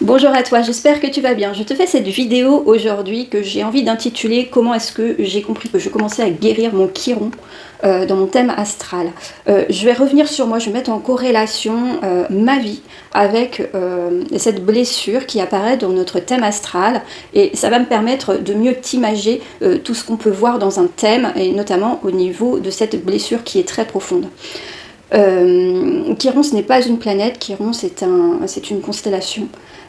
Bonjour à toi, j'espère que tu vas bien. Je te fais cette vidéo aujourd'hui que j'ai envie d'intituler Comment est-ce que j'ai compris que je commençais à guérir mon chiron dans mon thème astral. Je vais revenir sur moi, je vais mettre en corrélation ma vie avec cette blessure qui apparaît dans notre thème astral et ça va me permettre de mieux t'imager tout ce qu'on peut voir dans un thème et notamment au niveau de cette blessure qui est très profonde. Chiron, ce n'est pas une planète, Chiron c'est une constellation.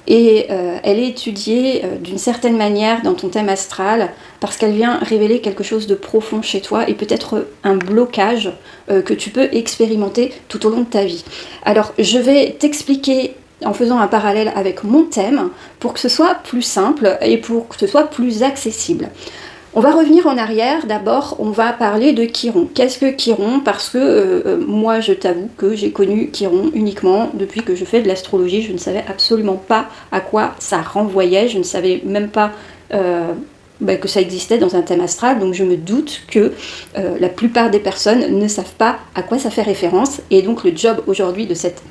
Et elle est étudiée d'une certaine manière dans ton thème astral parce qu'elle vient révéler quelque chose de profond chez toi et peut-être un blocage que tu peux expérimenter tout au long de ta vie. Alors je vais t'expliquer en faisant un parallèle avec mon thème pour que ce soit plus simple et pour que ce soit plus accessible. On va revenir en arrière, d'abord on va parler de Chiron. Qu'est-ce que Chiron? Parce que moi je t'avoue que j'ai connu Chiron uniquement depuis que je fais de l'astrologie, je ne savais absolument pas à quoi ça renvoyait, je ne savais même pas que ça existait dans un thème astral, donc je me doute que la plupart des personnes ne savent pas à quoi ça fait référence, et donc le job aujourd'hui de cette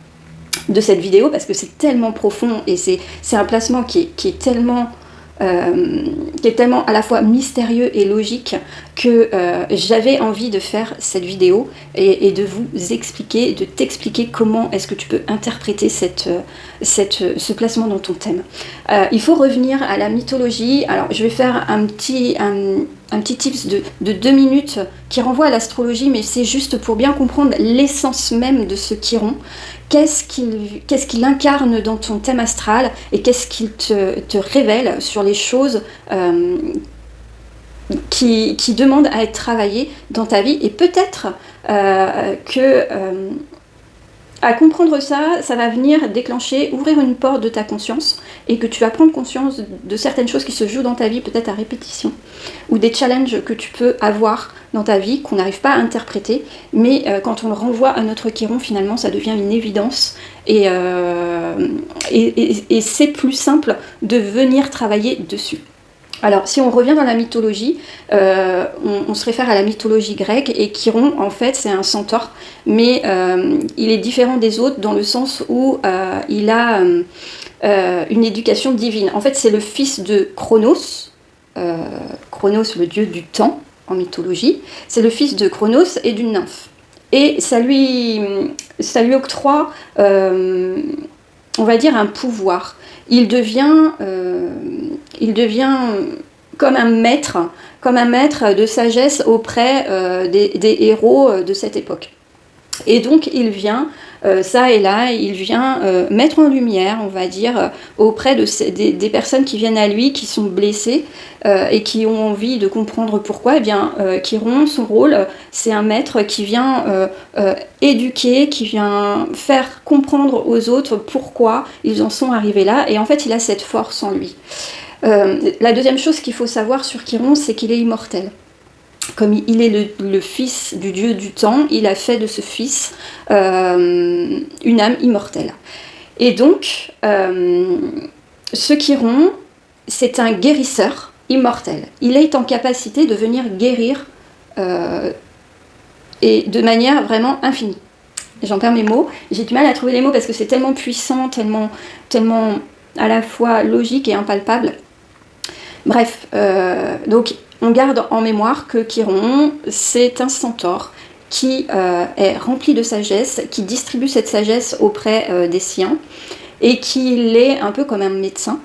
vidéo, parce que c'est tellement profond et c'est un placement qui est tellement à la fois mystérieux et logique que j'avais envie de faire cette vidéo et de vous expliquer, de t'expliquer comment est-ce que tu peux interpréter ce placement dans ton thème. Il faut revenir à la mythologie. Alors je vais faire un petit tips de 2 minutes qui renvoie à l'astrologie, mais c'est juste pour bien comprendre l'essence même de ce Chiron. Qu'est-ce qu'il incarne dans ton thème astral et qu'est-ce qu'il te révèle sur les choses qui demandent à être travaillées dans ta vie. Et peut-être à comprendre ça, ça va venir déclencher, ouvrir une porte de ta conscience et que tu vas prendre conscience de certaines choses qui se jouent dans ta vie, peut-être à répétition, ou des challenges que tu peux avoir dans ta vie qu'on n'arrive pas à interpréter, mais quand on le renvoie à notre Chiron, finalement, ça devient une évidence et c'est plus simple de venir travailler dessus. Alors, si on revient dans la mythologie, on se réfère à la mythologie grecque, et Chiron, en fait, c'est un centaure, mais il est différent des autres dans le sens où il a une éducation divine. En fait, c'est le fils de Cronos, Cronos, le dieu du temps, en mythologie. C'est le fils de Cronos et d'une nymphe. Et ça lui octroie, on va dire, un pouvoir. Il devient comme un maître de sagesse auprès des héros de cette époque. Et donc il vient, ça et là, il vient mettre en lumière, on va dire, auprès des personnes qui viennent à lui, qui sont blessées et qui ont envie de comprendre pourquoi. Eh bien, Chiron, son rôle, c'est un maître qui vient éduquer, qui vient faire comprendre aux autres pourquoi ils en sont arrivés là. Et en fait, il a cette force en lui. La deuxième chose qu'il faut savoir sur Chiron, c'est qu'il est immortel. Comme il est le fils du dieu du temps, il a fait de ce fils une âme immortelle. Et donc, ce Chiron, c'est un guérisseur immortel. Il est en capacité de venir guérir et de manière vraiment infinie. J'en perds mes mots. J'ai du mal à trouver les mots parce que c'est tellement puissant, tellement à la fois logique et impalpable. Bref, donc on garde en mémoire que Chiron, c'est un centaure qui est rempli de sagesse, qui distribue cette sagesse auprès des siens, et qui est un peu comme un médecin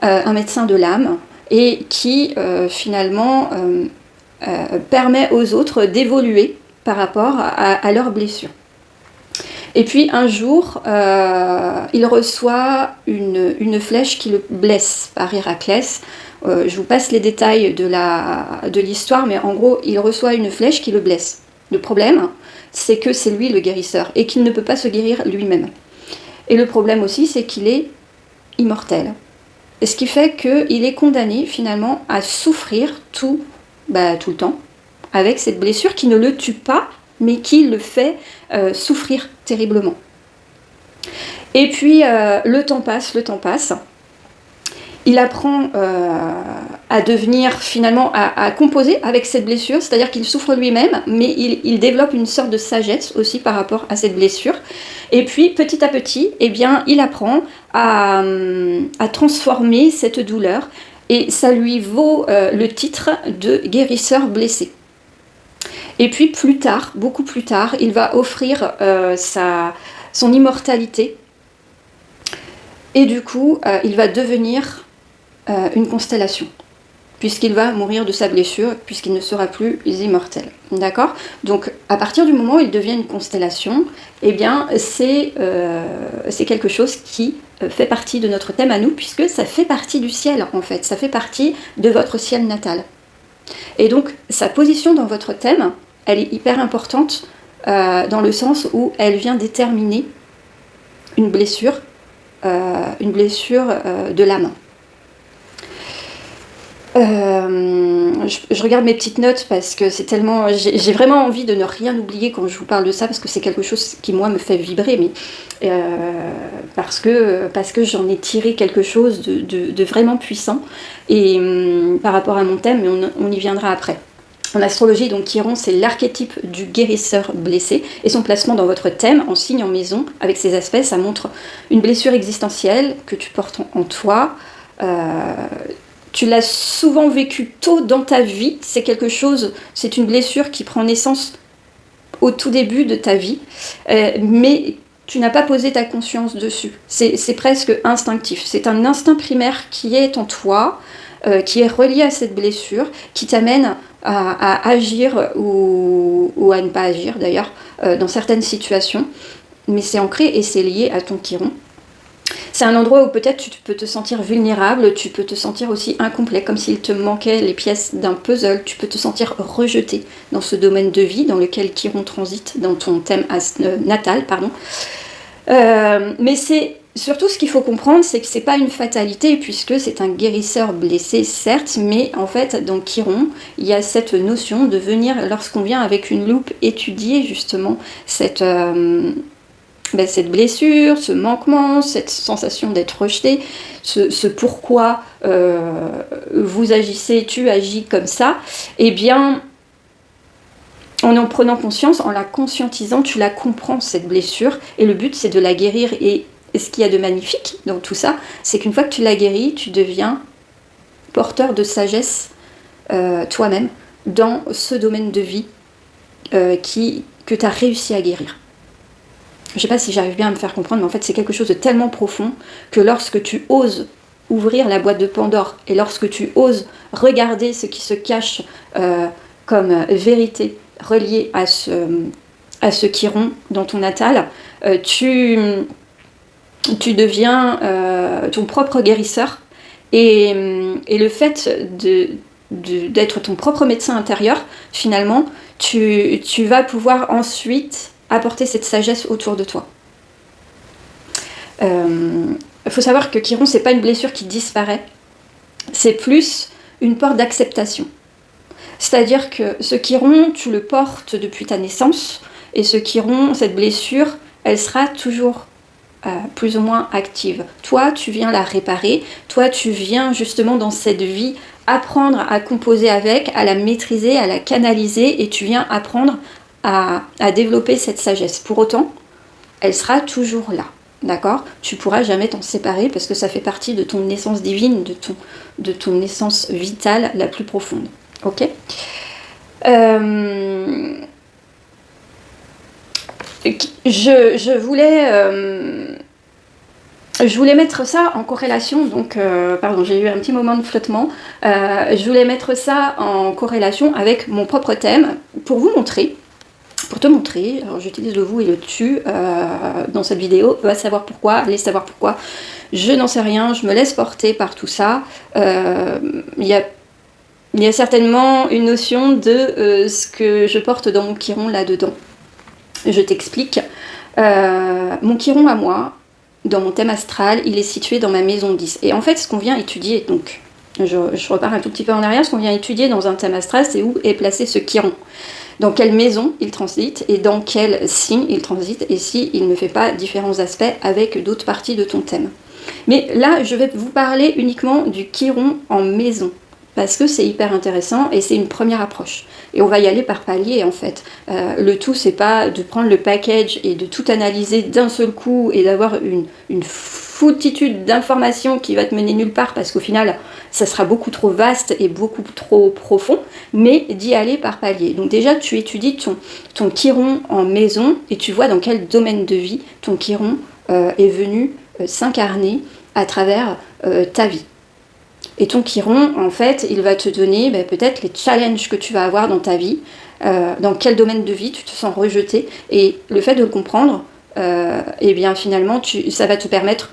de l'âme, et qui finalement permet aux autres d'évoluer par rapport à leurs blessures. Et puis un jour, il reçoit une flèche qui le blesse par Héraclès. Je vous passe les détails de l'histoire, mais en gros, il reçoit une flèche qui le blesse. Le problème, c'est que c'est lui le guérisseur et qu'il ne peut pas se guérir lui-même. Et le problème aussi, c'est qu'il est immortel. Et ce qui fait qu'il est condamné finalement à souffrir tout le temps avec cette blessure qui ne le tue pas, mais qui le fait souffrir terriblement. Et puis le temps passe. Il apprend à devenir finalement, à composer avec cette blessure, c'est-à-dire qu'il souffre lui-même, mais il développe une sorte de sagesse aussi par rapport à cette blessure. Et puis petit à petit, eh bien, il apprend à transformer cette douleur, et ça lui vaut le titre de guérisseur blessé. Et puis plus tard, beaucoup plus tard, il va offrir son immortalité, et du coup, il va devenir une constellation, puisqu'il va mourir de sa blessure, puisqu'il ne sera plus immortel. D'accord ? Donc, à partir du moment où il devient une constellation, eh bien, c'est quelque chose qui fait partie de notre thème à nous, puisque ça fait partie du ciel, en fait. Ça fait partie de votre ciel natal. Et donc, sa position dans votre thème, elle est hyper importante, dans le sens où elle vient déterminer une blessure de l'âme. Je regarde mes petites notes parce que c'est tellement... J'ai vraiment envie de ne rien oublier quand je vous parle de ça, parce que c'est quelque chose qui, moi, me fait vibrer, mais parce que j'en ai tiré quelque chose de vraiment puissant, et par rapport à mon thème, mais on y viendra après. En astrologie, donc Chiron, c'est l'archétype du guérisseur blessé, et son placement dans votre thème, en signe, en maison, avec ses aspects, ça montre une blessure existentielle que tu portes en toi. Tu l'as souvent vécu tôt dans ta vie, c'est une blessure qui prend naissance au tout début de ta vie, mais tu n'as pas posé ta conscience dessus. C'est presque instinctif, c'est un instinct primaire qui est en toi, qui est relié à cette blessure, qui t'amène à agir ou à ne pas agir d'ailleurs, dans certaines situations, mais c'est ancré et c'est lié à ton Chiron. C'est un endroit où peut-être tu peux te sentir vulnérable, tu peux te sentir aussi incomplet, comme s'il te manquait les pièces d'un puzzle, tu peux te sentir rejeté dans ce domaine de vie dans lequel Chiron transite, dans ton thème natal, pardon. Mais c'est surtout, ce qu'il faut comprendre, c'est que c'est pas une fatalité, puisque c'est un guérisseur blessé, certes, mais en fait, dans Chiron, il y a cette notion de venir, lorsqu'on vient avec une loupe, étudier justement cette blessure, ce manquement, cette sensation d'être rejeté, ce pourquoi tu agis comme ça, eh bien, en prenant conscience, en la conscientisant, tu la comprends, cette blessure, et le but, c'est de la guérir. Et ce qu'il y a de magnifique dans tout ça, c'est qu'une fois que tu l'as guérie, tu deviens porteur de sagesse toi-même dans ce domaine de vie que tu as réussi à guérir. Je ne sais pas si j'arrive bien à me faire comprendre, mais en fait, c'est quelque chose de tellement profond que lorsque tu oses ouvrir la boîte de Pandore, et lorsque tu oses regarder ce qui se cache comme vérité reliée à ce Chiron dans ton natal, tu deviens ton propre guérisseur, et le fait d'être ton propre médecin intérieur, finalement, tu vas pouvoir ensuite apporter cette sagesse autour de toi. Il faut savoir que Chiron, c'est pas une blessure qui disparaît, c'est plus une porte d'acceptation. C'est-à-dire que ce Chiron, tu le portes depuis ta naissance, et ce Chiron, cette blessure, elle sera toujours plus ou moins active. Toi, tu viens la réparer, toi, tu viens justement dans cette vie apprendre à composer avec, à la maîtriser, à la canaliser, et tu viens apprendre à développer cette sagesse. Pour autant, elle sera toujours là, d'accord ? Tu pourras jamais t'en séparer, parce que ça fait partie de ton naissance divine, de ton naissance vitale la plus profonde. Ok ? Je voulais mettre ça en corrélation, donc, pardon, j'ai eu un petit moment de flottement. Je voulais mettre ça en corrélation avec mon propre thème, pour te montrer, alors j'utilise le vous et le tu dans cette vidéo, va savoir pourquoi, allez savoir pourquoi, je n'en sais rien, je me laisse porter par tout ça. Il y a certainement une notion de ce que je porte dans mon Chiron là-dedans. Je t'explique. Mon Chiron à moi, dans mon thème astral, il est situé dans ma maison 10. Et en fait, ce qu'on vient étudier, donc je repars un tout petit peu en arrière, ce qu'on vient étudier dans un thème astral, c'est où est placé ce Chiron. Dans quelle maison il transite et dans quel signe il transite, et si il ne fait pas différents aspects avec d'autres parties de ton thème. Mais là, je vais vous parler uniquement du chiron en maison, parce que c'est hyper intéressant et c'est une première approche. Et on va y aller par palier en fait. Le tout, c'est pas de prendre le package et de tout analyser d'un seul coup et d'avoir une foultitude d'informations qui va te mener nulle part, parce qu'au final, ça sera beaucoup trop vaste et beaucoup trop profond, mais d'y aller par palier. Donc déjà, tu étudies ton chiron en maison et tu vois dans quel domaine de vie ton chiron est venu s'incarner à travers ta vie. Et ton chiron, en fait, il va te donner peut-être les challenges que tu vas avoir dans ta vie, dans quel domaine de vie tu te sens rejeté. Et le fait de le comprendre, et bien finalement, ça va te permettre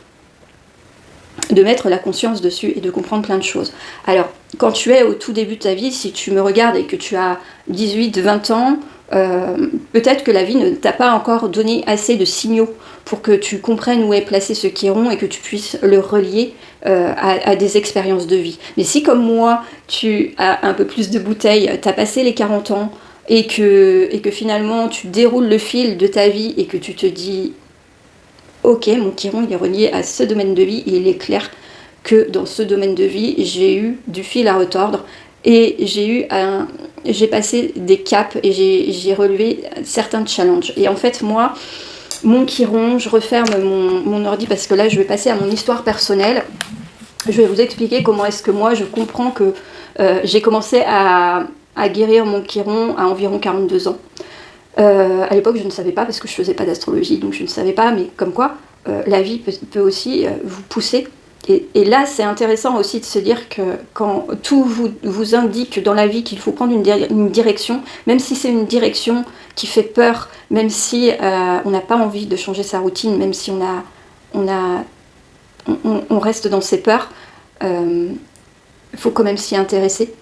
de mettre la conscience dessus et de comprendre plein de choses. Alors, quand tu es au tout début de ta vie, si tu me regardes et que tu as 18, 20 ans, peut-être que la vie ne t'a pas encore donné assez de signaux pour que tu comprennes où est placé ce chiron et que tu puisses le relier à des expériences de vie. Mais si comme moi, tu as un peu plus de bouteilles, tu as passé les 40 ans et que finalement tu déroules le fil de ta vie et que tu te dis ok, mon chiron il est relié à ce domaine de vie et il est clair que dans ce domaine de vie j'ai eu du fil à retordre et j'ai passé des caps et j'ai relevé certains challenges. Et en fait moi, mon chiron, je referme mon ordi parce que là je vais passer à mon histoire personnelle. Je vais vous expliquer comment est-ce que moi je comprends que j'ai commencé à guérir mon chiron à environ 42 ans. À l'époque je ne savais pas parce que je faisais pas d'astrologie, donc je ne savais pas, mais comme quoi la vie peut aussi vous pousser. Et là c'est intéressant aussi de se dire que quand tout vous indique dans la vie qu'il faut prendre une direction, même si c'est une direction qui fait peur, même si on n'a pas envie de changer sa routine, même si on reste dans ses peurs, il faut quand même s'y intéresser,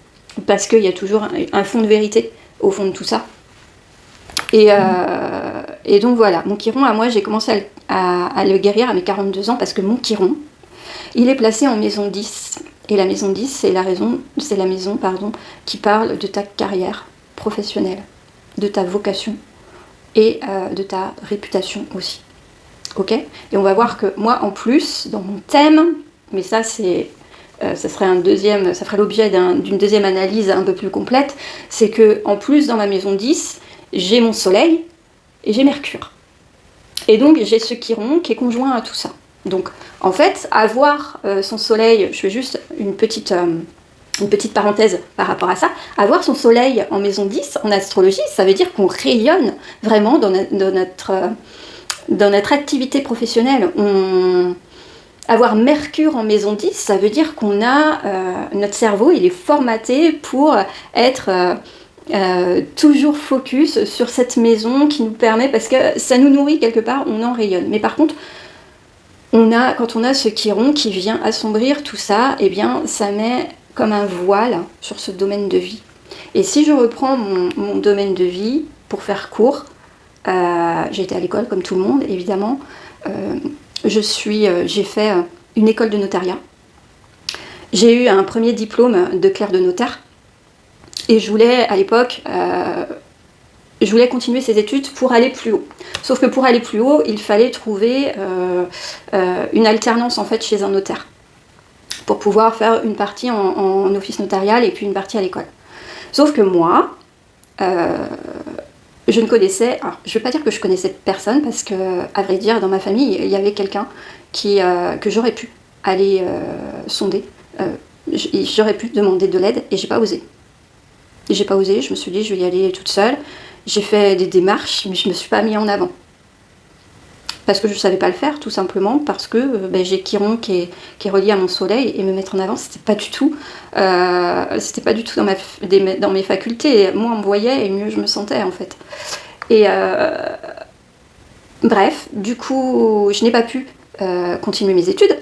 parce qu'il y a toujours un fond de vérité au fond de tout ça. Et donc voilà, mon chiron, à moi, j'ai commencé à le guérir à mes 42 ans, parce que mon chiron, il est placé en maison 10. Et la maison 10, c'est la maison qui parle de ta carrière professionnelle, de ta vocation et de ta réputation aussi. Ok ? Et on va voir que moi, en plus, dans mon thème, mais ça, ça ferait l'objet d'une deuxième analyse un peu plus complète, c'est que en plus, dans ma maison 10, j'ai mon soleil et j'ai Mercure. Et donc, j'ai ce chiron qui est conjoint à tout ça. Donc, en fait, avoir son soleil, je fais juste une petite parenthèse par rapport à ça, avoir son soleil en maison 10, en astrologie, ça veut dire qu'on rayonne vraiment dans notre activité professionnelle. Avoir Mercure en maison 10, ça veut dire qu'on a notre cerveau, il est formaté pour être toujours focus sur cette maison qui nous permet, parce que ça nous nourrit quelque part, on en rayonne. Mais par contre, quand on a ce chiron qui vient assombrir tout ça, eh bien ça met comme un voile sur ce domaine de vie. Et si je reprends mon domaine de vie, pour faire court, j'ai été à l'école comme tout le monde, évidemment. J'ai fait une école de notariat. J'ai eu un premier diplôme de clerc de notaire. Et je voulais, à l'époque, continuer ces études pour aller plus haut. Sauf que pour aller plus haut, il fallait trouver une alternance en fait chez un notaire, pour pouvoir faire une partie en office notarial et puis une partie à l'école. Sauf que moi, je ne connaissais... Alors, je ne vais pas dire que je connaissais personne, parce que, à vrai dire, dans ma famille, il y avait quelqu'un que j'aurais pu aller sonder. J'aurais pu demander de l'aide et j'ai pas osé. Je me suis dit, je vais y aller toute seule. J'ai fait des démarches, mais je ne me suis pas mis en avant. Parce que je ne savais pas le faire, tout simplement, parce que j'ai Chiron qui est relié à mon soleil, et me mettre en avant, c'était pas du tout dans mes facultés. Moins on me voyait, et mieux je me sentais, en fait. Et bref, du coup, je n'ai pas pu continuer mes études.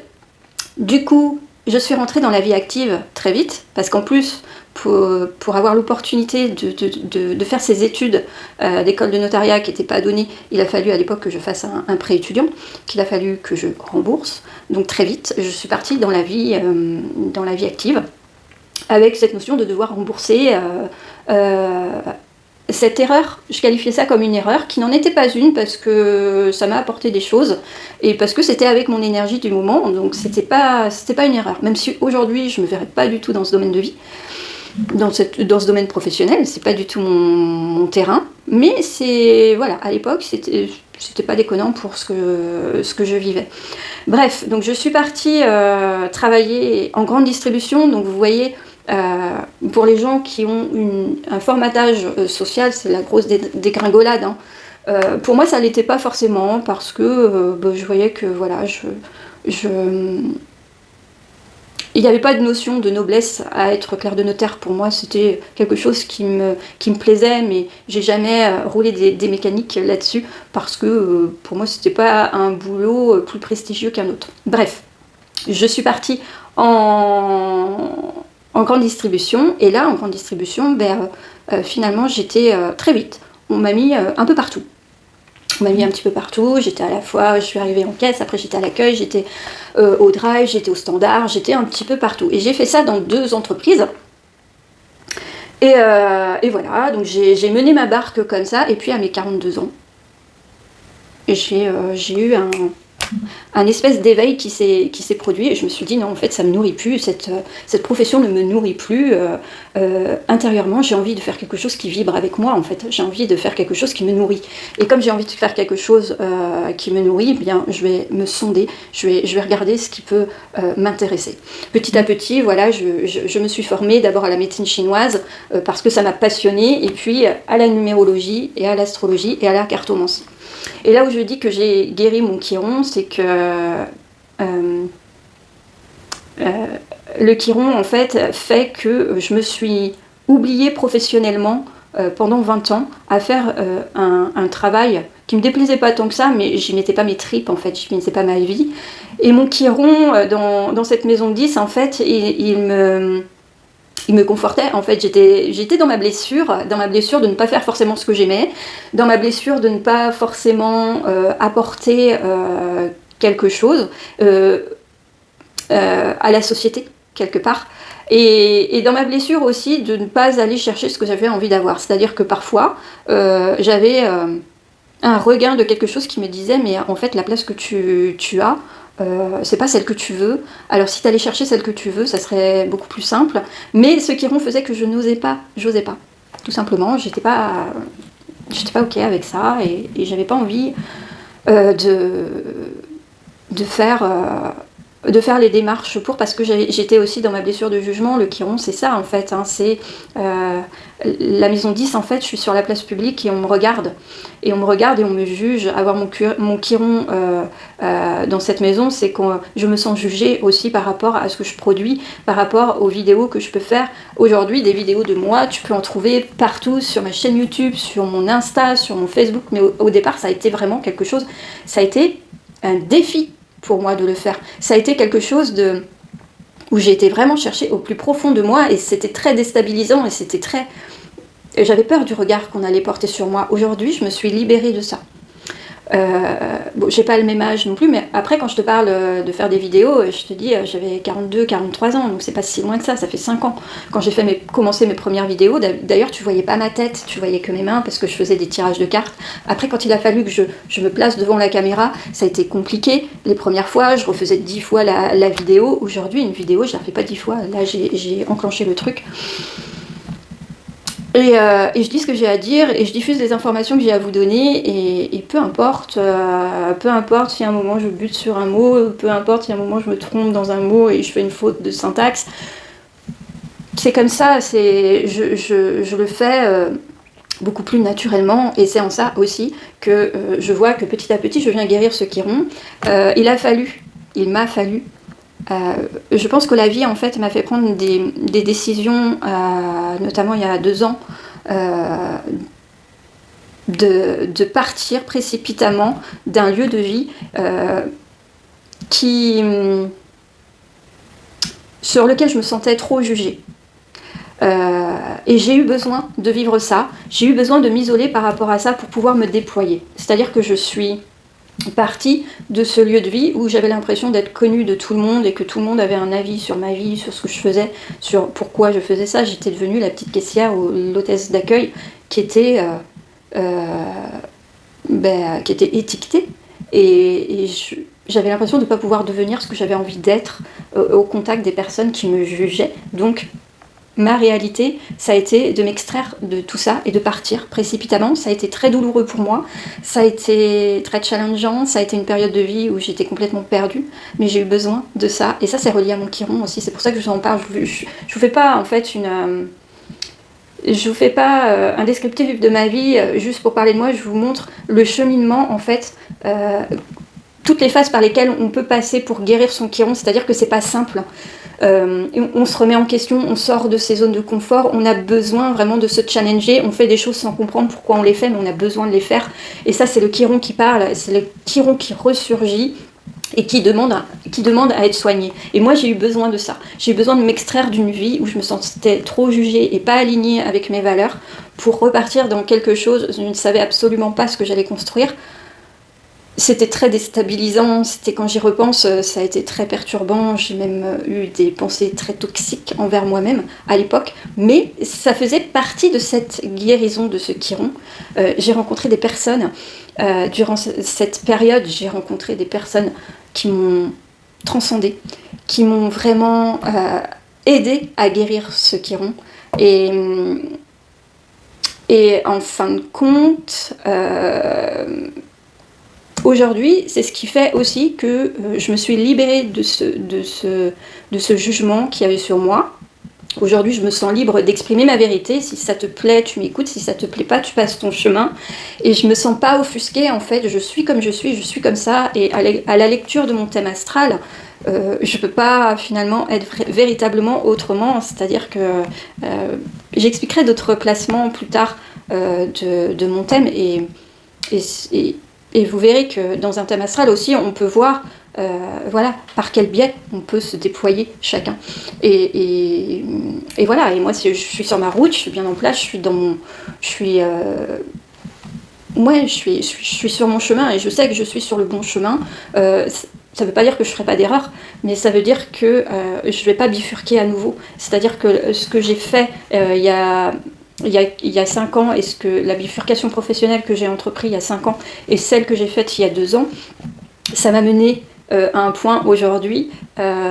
Du coup, je suis rentrée dans la vie active très vite, parce qu'en plus, pour avoir l'opportunité de faire ces études d'école de notariat qui n'étaient pas données, il a fallu à l'époque que je fasse un prêt étudiant, qu'il a fallu que je rembourse. Donc très vite, je suis partie dans la vie active, avec cette notion de devoir rembourser cette erreur, je qualifiais ça comme une erreur, qui n'en était pas une parce que ça m'a apporté des choses et parce que c'était avec mon énergie du moment, donc c'était pas une erreur. Même si aujourd'hui je me verrais pas du tout dans ce domaine de vie, dans ce domaine professionnel, c'est pas du tout mon terrain, mais c'est voilà, à l'époque c'était pas déconnant pour ce que je vivais. Bref, donc je suis partie travailler en grande distribution, donc vous voyez. Pour les gens qui ont un formatage social, c'est la grosse dégringolade. Hein. Pour moi, ça l'était pas forcément parce que je voyais que voilà, il n'y avait pas de notion de noblesse à être clerc de notaire. Pour moi, c'était quelque chose qui me plaisait, mais j'ai jamais roulé des mécaniques là-dessus parce que pour moi, c'était pas un boulot plus prestigieux qu'un autre. Bref, je suis partie en grande distribution, et là en grande distribution, finalement j'étais très vite, on m'a mis un peu partout. On m'a mis un petit peu partout, j'étais à la fois, je suis arrivée en caisse, après j'étais à l'accueil, j'étais au drive, j'étais au standard, j'étais un petit peu partout. Et j'ai fait ça dans 2 entreprises. Et voilà, donc j'ai mené ma barque comme ça, et puis à mes 42 ans, j'ai eu un espèce d'éveil qui s'est produit et je me suis dit non, en fait ça me nourrit plus, cette profession ne me nourrit plus, intérieurement j'ai envie de faire quelque chose qui vibre avec moi, en fait j'ai envie de faire quelque chose qui me nourrit, et comme j'ai envie de faire quelque chose qui me nourrit, eh bien je vais me sonder, je vais regarder ce qui peut m'intéresser. Petit à petit, voilà, je me suis formée d'abord à la médecine chinoise parce que ça m'a passionnée, et puis à la numérologie et à l'astrologie et à la cartomancie. Et là où je dis que j'ai guéri mon chiron, c'est que le chiron, en fait que je me suis oubliée professionnellement pendant 20 ans à faire un travail qui me déplaisait pas tant que ça, mais j'y mettais pas mes tripes, en fait, j'y mettais pas ma vie. Et mon chiron, dans cette maison de 10, en fait, il me confortait, en fait, j'étais dans ma blessure de ne pas faire forcément ce que j'aimais, dans ma blessure de ne pas forcément apporter quelque chose à la société, quelque part, et dans ma blessure aussi de ne pas aller chercher ce que j'avais envie d'avoir. C'est-à-dire que parfois, j'avais un regain de quelque chose qui me disait, mais en fait, la place que tu as, c'est pas celle que tu veux. Alors si t'allais chercher celle que tu veux, ça serait beaucoup plus simple. Mais ce chiron faisait que je n'osais pas, j'osais pas. Tout simplement, j'étais pas ok avec ça, et j'avais pas envie de faire les démarches parce que j'étais aussi dans ma blessure de jugement. Le chiron, c'est ça en fait, hein, c'est la maison 10, en fait, je suis sur la place publique et on me regarde et on me juge. Avoir mon chiron dans cette maison, c'est que je me sens jugée aussi par rapport à ce que je produis, par rapport aux vidéos que je peux faire. Aujourd'hui, des vidéos de moi, tu peux en trouver partout, sur ma chaîne YouTube, sur mon Insta, sur mon Facebook, mais au départ, ça a été vraiment quelque chose, ça a été un défi pour moi de le faire. Ça a été quelque chose où j'ai été vraiment chercher au plus profond de moi, et c'était très déstabilisant, et j'avais peur du regard qu'on allait porter sur moi. Aujourd'hui, je me suis libérée de ça. J'ai pas le même âge non plus, mais après, quand je te parle de faire des vidéos, je te dis, j'avais 42, 43 ans, donc c'est pas si loin que ça fait 5 ans. Quand j'ai commencé mes premières vidéos, d'ailleurs, tu voyais pas ma tête, tu voyais que mes mains, parce que je faisais des tirages de cartes. Après, quand il a fallu que je me place devant la caméra, ça a été compliqué. Les premières fois, je refaisais 10 fois la vidéo. Aujourd'hui, une vidéo, je la fais pas 10 fois. Là, j'ai enclenché le truc. Et je dis ce que j'ai à dire, et je diffuse les informations que j'ai à vous donner, et peu importe si à un moment je bute sur un mot, peu importe si à un moment je me trompe dans un mot et je fais une faute de syntaxe, c'est comme ça, je le fais beaucoup plus naturellement, et c'est en ça aussi que je vois que petit à petit je viens guérir ce chiron. Il m'a fallu. Je pense que la vie, en fait, m'a fait prendre des décisions, notamment il y a 2 ans, de partir précipitamment d'un lieu de vie sur lequel je me sentais trop jugée. Et j'ai eu besoin de vivre ça, j'ai eu besoin de m'isoler par rapport à ça pour pouvoir me déployer. C'est-à-dire que je suis partie de ce lieu de vie où j'avais l'impression d'être connue de tout le monde et que tout le monde avait un avis sur ma vie, sur ce que je faisais, sur pourquoi je faisais ça. J'étais devenue la petite caissière ou l'hôtesse d'accueil qui était étiquetée. Et j'avais l'impression de ne pas pouvoir devenir ce que j'avais envie d'être au contact des personnes qui me jugeaient. Donc, ma réalité, ça a été de m'extraire de tout ça et de partir précipitamment. Ça a été très douloureux pour moi, ça a été très challengeant, ça a été une période de vie où j'étais complètement perdue, mais j'ai eu besoin de ça. Et ça, c'est relié à mon chiron aussi, c'est pour ça que je vous en parle. Je vous fais pas, en fait, je vous fais pas un descriptif de ma vie juste pour parler de moi, je vous montre le cheminement, en fait, toutes les phases par lesquelles on peut passer pour guérir son chiron, c'est-à-dire que c'est pas simple. On se remet en question, on sort de ses zones de confort, on a besoin vraiment de se challenger, on fait des choses sans comprendre pourquoi on les fait, mais on a besoin de les faire. Et ça, c'est le chiron qui parle, c'est le chiron qui ressurgit et qui demande à être soigné. Et moi, j'ai eu besoin de ça. J'ai eu besoin de m'extraire d'une vie où je me sentais trop jugée et pas alignée avec mes valeurs pour repartir dans quelque chose. Je ne savais absolument pas ce que j'allais construire. C'était très déstabilisant, quand j'y repense, ça a été très perturbant, j'ai même eu des pensées très toxiques envers moi-même à l'époque, mais ça faisait partie de cette guérison de ce chiron. J'ai rencontré des personnes, durant cette période, j'ai rencontré des personnes qui m'ont transcendée, qui m'ont vraiment aidée à guérir ce chiron. Et en fin de compte, aujourd'hui, c'est ce qui fait aussi que je me suis libérée de ce jugement qu'il y avait sur moi. Aujourd'hui, je me sens libre d'exprimer ma vérité. Si ça te plaît, tu m'écoutes. Si ça te plaît pas, tu passes ton chemin. Et je me sens pas offusquée, en fait. Je suis comme je suis comme ça. Et à la lecture de mon thème astral, je peux pas finalement être véritablement autrement. C'est-à-dire que j'expliquerai d'autres placements plus tard de mon thème. Et vous verrez que dans un thème astral aussi, on peut voir voilà, par quel biais on peut se déployer chacun. Et voilà, et moi je suis sur ma route, je suis bien en place, je suis sur mon chemin et je sais que je suis sur le bon chemin. Ça ne veut pas dire que je ne ferai pas d'erreur, mais ça veut dire que je ne vais pas bifurquer à nouveau. C'est-à-dire que ce que j'ai fait il y a 5 ans, et la bifurcation professionnelle que j'ai entreprise il y a 5 ans et celle que j'ai faite il y a 2 ans, ça m'a mené à un point aujourd'hui,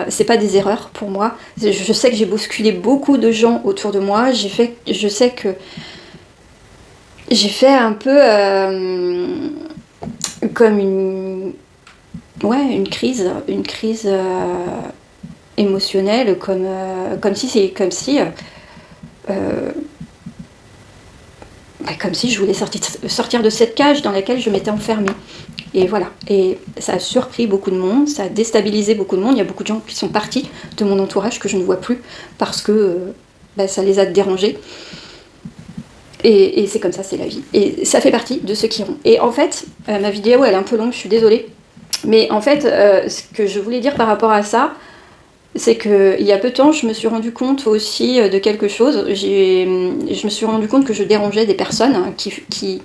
c'est pas des erreurs pour moi. Je sais que j'ai bousculé beaucoup de gens autour de moi. Je sais que j'ai fait un peu comme une crise émotionnelle, comme si je voulais sortir de cette cage dans laquelle je m'étais enfermée. Et voilà. Et ça a surpris beaucoup de monde, ça a déstabilisé beaucoup de monde. Il y a beaucoup de gens qui sont partis de mon entourage que je ne vois plus parce que ça les a dérangés. Et c'est comme ça, c'est la vie. Et ça fait partie de ce chiron. Et en fait, ma vidéo, elle est un peu longue, je suis désolée. Mais en fait, ce que je voulais dire par rapport à ça, c'est qu'il y a peu de temps, je me suis rendu compte aussi de quelque chose. Je me suis rendu compte que je dérangeais des personnes qui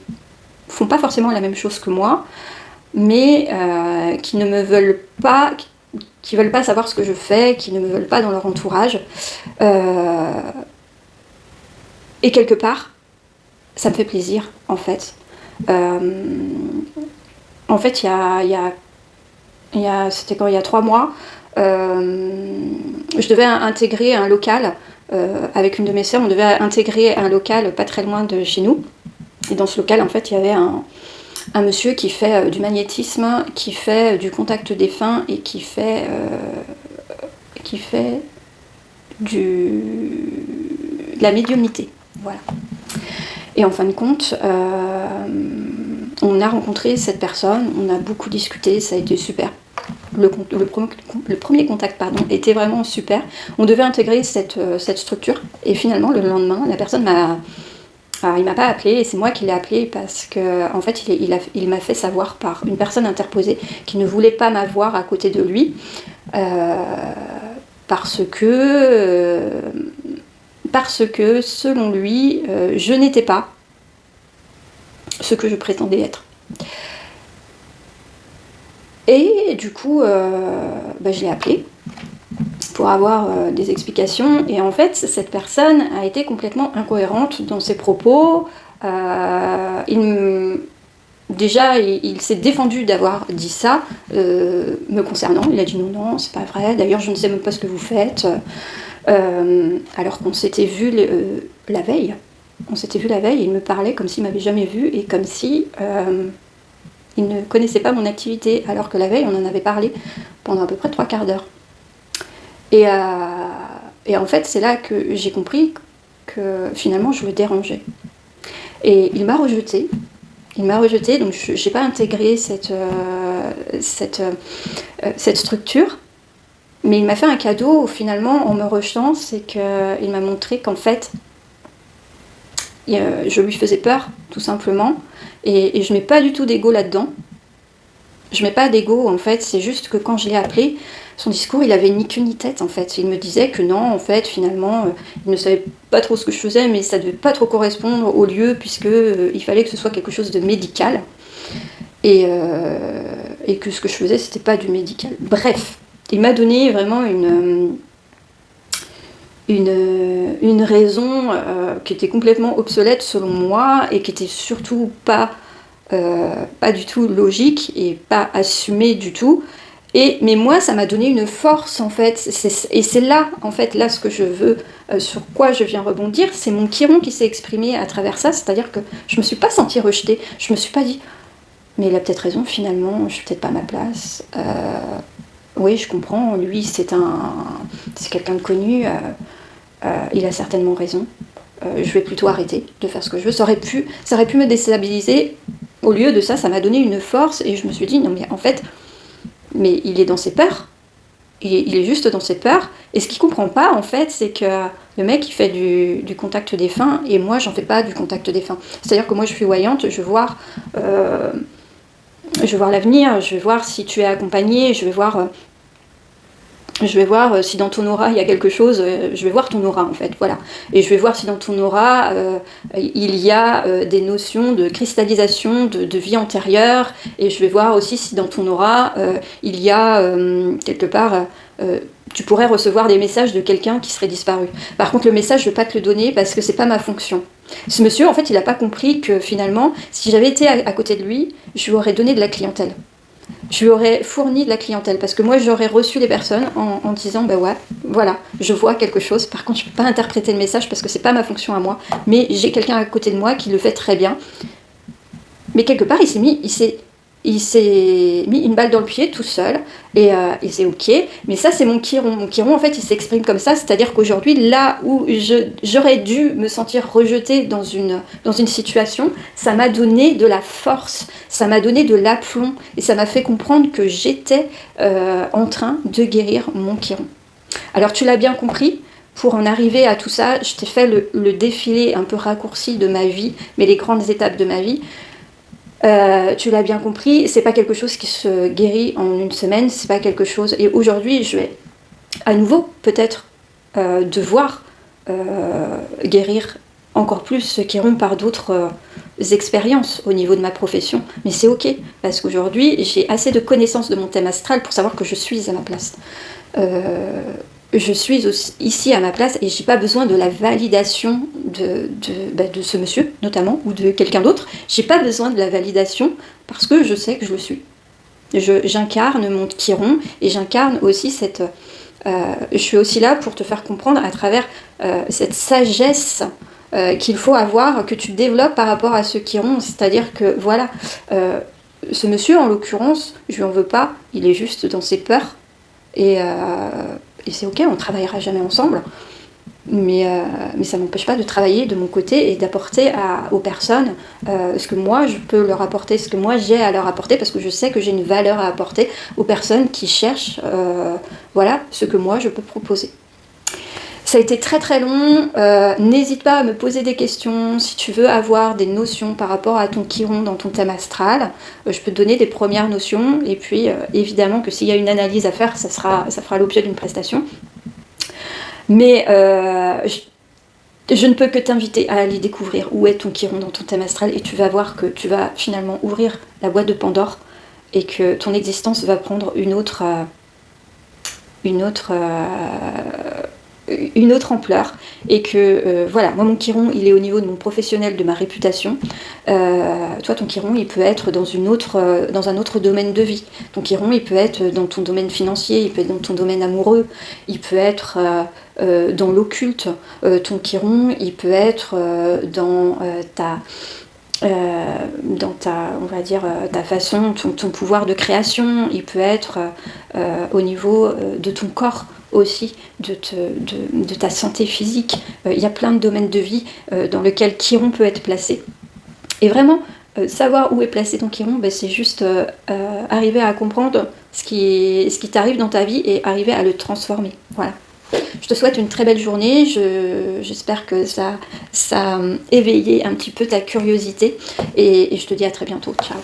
font pas forcément la même chose que moi, mais qui ne me veulent pas, qui veulent pas savoir ce que je fais, qui ne me veulent pas dans leur entourage. Et quelque part, ça me fait plaisir, en fait. En fait, c'était quand il y a 3 mois, je devais intégrer un local avec une de mes sœurs. On devait intégrer un local pas très loin de chez nous. Et dans ce local, en fait, il y avait un monsieur qui fait du magnétisme, qui fait du contact défunt et qui fait de la médiumnité. Voilà. Et en fin de compte, on a rencontré cette personne, on a beaucoup discuté, ça a été super. Le premier contact était vraiment super. On devait intégrer cette structure et finalement le lendemain, la personne il m'a pas appelé et c'est moi qui l'ai appelé parce que en fait il m'a fait savoir par une personne interposée qui ne voulait pas m'avoir à côté de lui parce que selon lui je n'étais pas ce que je prétendais être. Et du coup, je l'ai appelé pour avoir des explications. Et en fait, cette personne a été complètement incohérente dans ses propos. Déjà, il s'est défendu d'avoir dit ça me concernant. Il a dit non, c'est pas vrai. D'ailleurs, je ne sais même pas ce que vous faites. Alors qu'on s'était vu la veille. On s'était vu la veille et il me parlait comme s'il m'avait jamais vu et comme si il ne connaissait pas mon activité. Alors que la veille, on en avait parlé pendant à peu près 3/4 d'heure. Et en fait, c'est là que j'ai compris que finalement, je le dérangeais. Et il m'a rejetée. Donc je n'ai pas intégré cette structure. Mais il m'a fait un cadeau, finalement, en me rejetant, c'est qu'il m'a montré qu'en fait, je lui faisais peur, tout simplement. Et je ne mets pas du tout d'ego là-dedans. Je ne mets pas d'ego, en fait, c'est juste que quand je l'ai appelé, son discours, il avait ni queue ni tête, en fait. Il me disait que non, en fait, finalement, il ne savait pas trop ce que je faisais, mais ça ne devait pas trop correspondre au lieu, puisqu'il fallait que ce soit quelque chose de médical. Et que ce que je faisais, c'était pas du médical. Bref, il m'a donné vraiment une raison qui était complètement obsolète selon moi, et qui était surtout pas du tout logique et pas assumée du tout. Mais moi, ça m'a donné une force, en fait. Et c'est là, en fait, là, ce que je veux, sur quoi je viens rebondir, c'est mon chiron qui s'est exprimé à travers ça. C'est-à-dire que je me suis pas sentie rejetée. Je me suis pas dit, mais il a peut-être raison, finalement, je suis peut-être pas à ma place. Oui, je comprends, lui, c'est quelqu'un de connu, il a certainement raison. Je vais plutôt arrêter de faire ce que je veux. Ça aurait pu me déstabiliser. Au lieu de ça, ça m'a donné une force, et je me suis dit, non mais en fait, mais il est dans ses peurs. Il est juste dans ses peurs. Et ce qu'il comprend pas, en fait, c'est que le mec, il fait du contact défunt, et moi, j'en fais pas du contact défunt. C'est-à-dire que moi, je suis voyante, je vais voir l'avenir, je vais voir si tu es accompagné, je vais voir si dans ton aura il y a quelque chose, je vais voir ton aura en fait, voilà. Et je vais voir si dans ton aura il y a des notions de cristallisation de vie antérieure, et je vais voir aussi si dans ton aura il y a quelque part, tu pourrais recevoir des messages de quelqu'un qui serait disparu. Par contre, le message, je ne vais pas te le donner parce que c'est pas ma fonction. Ce monsieur, en fait, il n'a pas compris que finalement, si j'avais été à côté de lui, je lui aurais donné de la clientèle. Je lui aurais fourni de la clientèle, parce que moi j'aurais reçu les personnes en disant bah ouais, voilà, je vois quelque chose, par contre je peux pas interpréter le message parce que c'est pas ma fonction à moi, mais j'ai quelqu'un à côté de moi qui le fait très bien. Mais quelque part il s'est mis une balle dans le pied tout seul, et c'est ok. Mais ça, c'est mon chiron. Mon chiron, en fait, il s'exprime comme ça, c'est-à-dire qu'aujourd'hui, là où j'aurais dû me sentir rejetée dans une situation, ça m'a donné de la force, ça m'a donné de l'aplomb, et ça m'a fait comprendre que j'étais en train de guérir mon chiron. Alors, tu l'as bien compris. Pour en arriver à tout ça, je t'ai fait le défilé un peu raccourci de ma vie, mais les grandes étapes de ma vie. Tu l'as bien compris, c'est pas quelque chose qui se guérit en une semaine, c'est pas quelque chose. Et aujourd'hui, je vais à nouveau peut-être devoir guérir encore plus ceux qui iront par d'autres expériences au niveau de ma profession. Mais c'est ok, parce qu'aujourd'hui, j'ai assez de connaissances de mon thème astral pour savoir que je suis à ma place. Je suis aussi ici à ma place, et j'ai pas besoin de la validation de ce monsieur notamment, ou de quelqu'un d'autre. J'ai pas besoin de la validation parce que je sais que je le suis. J'incarne mon chiron, et j'incarne aussi cette... je suis aussi là pour te faire comprendre à travers cette sagesse qu'il faut avoir, que tu développes par rapport à ce chiron. C'est-à-dire que voilà, ce monsieur en l'occurrence, je lui en veux pas, il est juste dans ses peurs, et c'est ok, on ne travaillera jamais ensemble, mais ça ne m'empêche pas de travailler de mon côté et d'apporter aux personnes ce que moi je peux leur apporter, ce que moi j'ai à leur apporter, parce que je sais que j'ai une valeur à apporter aux personnes qui cherchent voilà, ce que moi je peux proposer. Ça a été très très long, n'hésite pas à me poser des questions si tu veux avoir des notions par rapport à ton chiron dans ton thème astral. Je peux te donner des premières notions, et puis évidemment que s'il y a une analyse à faire, ça fera l'objet d'une prestation. Mais je ne peux que t'inviter à aller découvrir où est ton chiron dans ton thème astral, et tu vas voir que tu vas finalement ouvrir la boîte de Pandore, et que ton existence va prendre une autre une autre ampleur, et que voilà, moi mon chiron il est au niveau de mon professionnel, de ma réputation. Toi ton chiron il peut être dans un autre domaine de vie. Ton chiron il peut être dans ton domaine financier, il peut être dans ton domaine amoureux, il peut être dans l'occulte. Ton chiron il peut être dans on va dire, ta façon, ton pouvoir de création, il peut être au niveau de ton corps aussi, de ta santé physique. Il y a plein de domaines de vie dans lesquels Chiron peut être placé. Et vraiment, savoir où est placé ton Chiron, c'est juste arriver à comprendre ce qui t'arrive dans ta vie et arriver à le transformer. Voilà. Je te souhaite une très belle journée, j'espère que ça a éveillé un petit peu ta curiosité et je te dis à très bientôt, ciao.